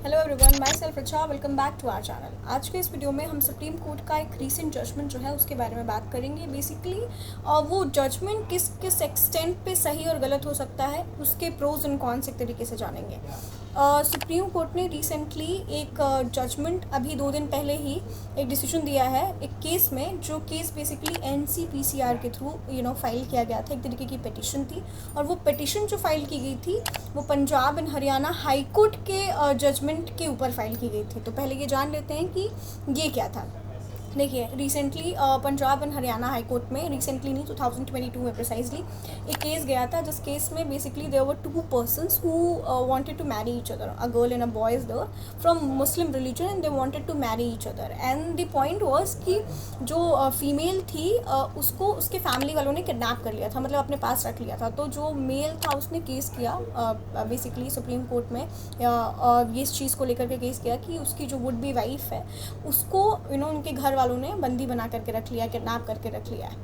Hello everyone, myself Richa, welcome back to our channel. आज के इस वीडियो में हम सुप्रीम कोर्ट का एक रीसेंट जजमेंट जो है उसके बारे में बात करेंगे। बेसिकली वो जजमेंट किस किस एक्सटेंट पे सही और गलत हो सकता है, उसके प्रोज एंड कॉन्स एक तरीके से जानेंगे। सुप्रीम कोर्ट ने रिसेंटली एक जजमेंट अभी 2 दिन पहले ही एक डिसीजन दिया है एक केस में, जो केस बेसिकली NCPCR के थ्रू फाइल किया गया था। एक तरीके की पिटिशन थी और वो पिटिशन जो फाइल की गई थी वो Punjab and Haryana high court के जजमेंट के ऊपर फाइल की गई थी। तो पहले ये जान लेते हैं कि ये क्या था। देखिए, recently Punjab and Haryana high court में, रिसेंटली नहीं 2022 में प्रिसाइजली एक केस गया था, जिस केस में basically there were 2 persons who wanted to marry each other, a girl and a boy is there from Muslim religion and they wanted to marry each other. And the point was कि जो female थी उसको उसके family वालों ने kidnap कर लिया था, मतलब अपने पास रख लिया था। तो जो मेल था उसने केस किया बेसिकली सुप्रीम कोर्ट में, ये इस चीज़ को लेकर के केस किया कि उसकी जो वुड बी वाइफ है उसको उनके घर वालों ने बंदी बना करके रख लिया, किडनैप करके रख लिया है।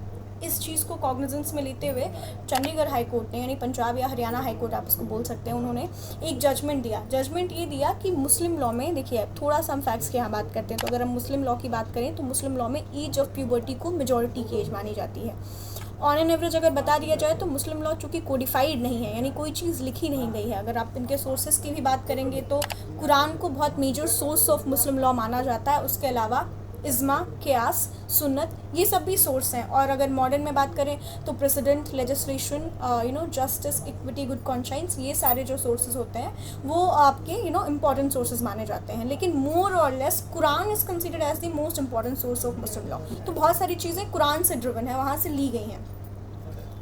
इस चीज़ को कॉग्निजेंस में लेते हुए चंडीगढ़ हाई कोर्ट ने, यानी पंजाब या हरियाणा हाई कोर्ट आप इसको बोल सकते हैं, उन्होंने एक जजमेंट दिया। जजमेंट ये दिया कि मुस्लिम लॉ में, देखिए थोड़ा सा हम फैक्ट्स की यहाँ बात करते हैं, तो अगर हम मुस्लिम लॉ की बात करें तो मुस्लिम लॉ में एज ऑफ प्यूबर्टी को मेजॉरिटी की एज मानी जाती है। ऑन एन एवरेज अगर बता दिया जाए तो मुस्लिम लॉ चूँकि कोडिफाइड नहीं है, यानी कोई चीज़ लिखी नहीं गई है। अगर आप इनके सोर्सेज की भी बात करेंगे तो कुरान को बहुत major source of Muslim law माना जाता है। उसके अलावा इज़्मा, क़ियास, सुन्नत, ये सब भी सोर्स हैं। और अगर मॉडर्न में बात करें तो precedent, legislation, justice, equity, good conscience, ये सारे जो सोर्सेज होते हैं वो आपके इंपॉर्टेंट सोर्सेज माने जाते हैं। लेकिन मोर और less Quran is considered as the most important source of Muslim law. तो बहुत सारी चीज़ें कुरान से ड्रिवन है, वहाँ से ली गई हैं।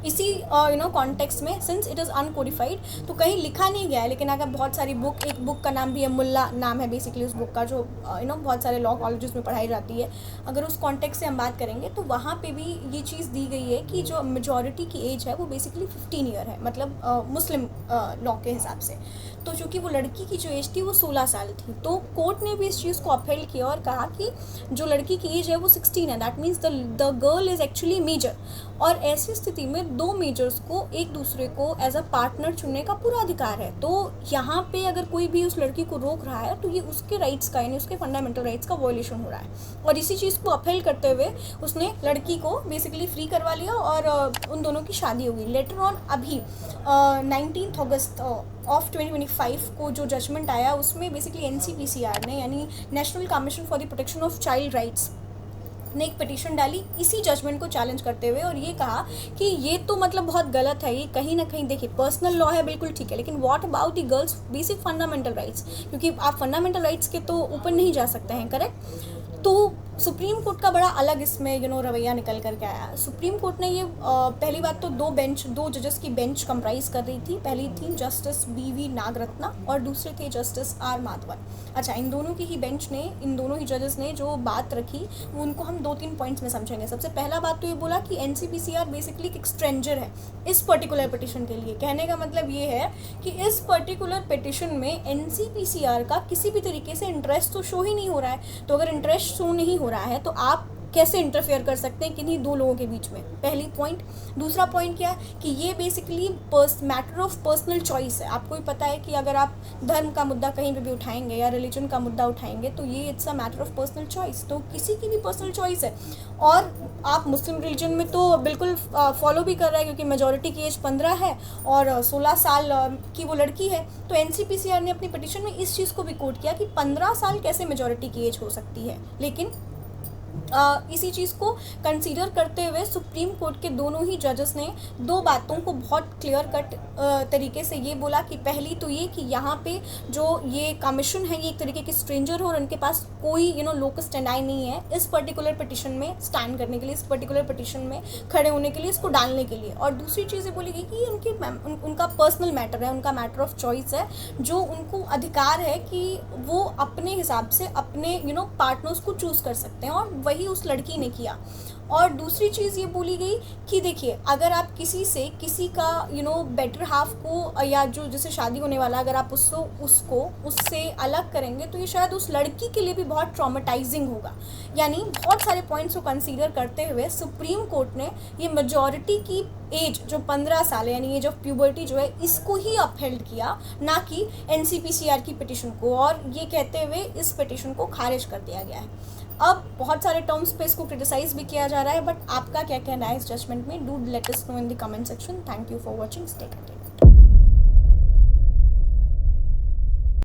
इसी कॉन्टेक्स्ट में, सिंस इट इज़ अनकोडिफाइड, तो कहीं लिखा नहीं गया है। लेकिन अगर बहुत सारी बुक, एक बुक का नाम भी है मुल्ला, नाम है बेसिकली उस बुक का, जो बहुत सारे लॉ कॉलेजेस में पढ़ाई जाती है, अगर उस कॉन्टेक्स्ट से हम बात करेंगे तो वहाँ पे भी ये चीज़ दी गई है कि जो मेजॉरिटी की एज है वो बेसिकली 15 ईयर है, मतलब मुस्लिम लॉ के हिसाब से। तो चूँकि वो लड़की की जो एज थी वो 16 साल थी, तो कोर्ट ने भी इस चीज़ को अपहेल्ड किया और कहा कि जो लड़की की एज है वो 16 है, that means the girl is actually major. और ऐसी स्थिति में दो मेजर्स को एक दूसरे को एज अ पार्टनर चुनने का पूरा अधिकार है। तो यहाँ पे अगर कोई भी उस लड़की को रोक रहा है तो ये उसके राइट्स का, यानी उसके फंडामेंटल राइट्स का वायलेशन हो रहा है। और इसी चीज़ को अपहेल्ड करते हुए उसने लड़की को बेसिकली फ्री करवा लिया और उन दोनों की शादी हो गई। लेटर ऑन अभी 19 अगस्त ऑफ 2025 को जो जजमेंट आया उसमें बेसिकली NCPCR ने, यानी national commission for the protection of child rights, ने एक पिटीशन डाली इसी जजमेंट को चैलेंज करते हुए, और ये कहा कि ये तो मतलब बहुत गलत है, ये कहीं ना कहीं, देखिए पर्सनल लॉ है बिल्कुल ठीक है, लेकिन what about the girls basic fundamental rights, क्योंकि आप फंडामेंटल राइट्स के तो ऊपर नहीं जा सकते हैं, करेक्ट। तो सुप्रीम कोर्ट का बड़ा अलग इसमें रवैया निकल करके आया। सुप्रीम कोर्ट ने ये पहली बात तो दो जजेस की बेंच कंप्राइज कर रही थी। पहली थी जस्टिस BV नागरत्ना और दूसरे थे जस्टिस R माधवन। अच्छा, इन दोनों की ही बेंच ने, इन दोनों ही जजेस ने जो बात रखी वो उनको हम 2-3 पॉइंट्स में समझेंगे। सबसे पहला बात तो ये बोला कि NCPCR बेसिकली एक स्ट्रेंजर है इस पर्टिकुलर पिटिशन के लिए। कहने का मतलब ये है कि इस पर्टिकुलर पिटिशन में NCPCR का किसी भी तरीके से इंटरेस्ट तो शो ही नहीं हो रहा है। तो अगर इंटरेस्ट शो नहीं हो रहा है तो आप कैसे इंटरफेयर कर सकते हैं किन्हीं दो लोगों के बीच में, पहली पॉइंट। दूसरा पॉइंट क्या है कि ये basically matter of personal choice है। आपको भी पता है कि अगर आप धर्म का मुद्दा कहीं पे भी उठाएंगे या रिलीजन का मुद्दा उठाएंगे तो ये it's a matter of personal choice. तो किसी की भी पर्सनल चॉइस है, और आप मुस्लिम रिलीजन में तो बिल्कुल फॉलो भी कर रहे हैं, क्योंकि मेजॉरिटी की एज 15 है और 16 साल की वो लड़की है। तो NCPCR ने अपनी पिटिशन में इस चीज़ को भी कोट किया कि 15 साल कैसे मेजॉरिटी की एज हो सकती है। लेकिन इसी चीज़ को कंसीडर करते हुए सुप्रीम कोर्ट के दोनों ही जजेस ने दो बातों को बहुत क्लियर कट तरीके से ये बोला कि पहली तो ये कि यहाँ पे जो ये कमीशन है ये एक तरीके के स्ट्रेंजर हो और उनके पास कोई लोकस स्टैंडाई नहीं है इस पर्टिकुलर पिटिशन में स्टैंड करने के लिए, इस पर्टिकुलर पिटिशन में खड़े होने के लिए, इसको डालने के लिए। और दूसरी चीज़ ये बोली गई कि उनका पर्सनल मैटर है, उनका मैटर ऑफ चॉइस है, जो उनको अधिकार है कि वो अपने हिसाब से अपने पार्टनर्स को चूज़ कर सकते हैं। और वही उस लड़की ने किया। और दूसरी चीज़ ये बोली गई कि देखिए, अगर आप किसी का बेटर हाफ को या जो जिससे शादी होने वाला, अगर आप उसको उससे अलग करेंगे तो ये शायद उस लड़की के लिए भी बहुत ट्रॉमेटाइजिंग होगा। यानी बहुत सारे पॉइंट्स को कंसीडर करते हुए सुप्रीम कोर्ट ने ये मेजॉरिटी की एज जो 15 साल है, यानी एज ऑफ प्यूबर्टी जो है, इसको ही अपहेल्ड किया, ना कि एनसीपीसीआर की पिटिशन को। और ये कहते हुए इस पिटिशन को खारिज कर दिया गया है। अब बहुत सारे टर्म्स पे इसको क्रिटिसाइज भी किया जा रहा है, बट आपका क्या कहना है इस जजमेंट में? Do let us know in the comment section. Thank you for watching, stay connected.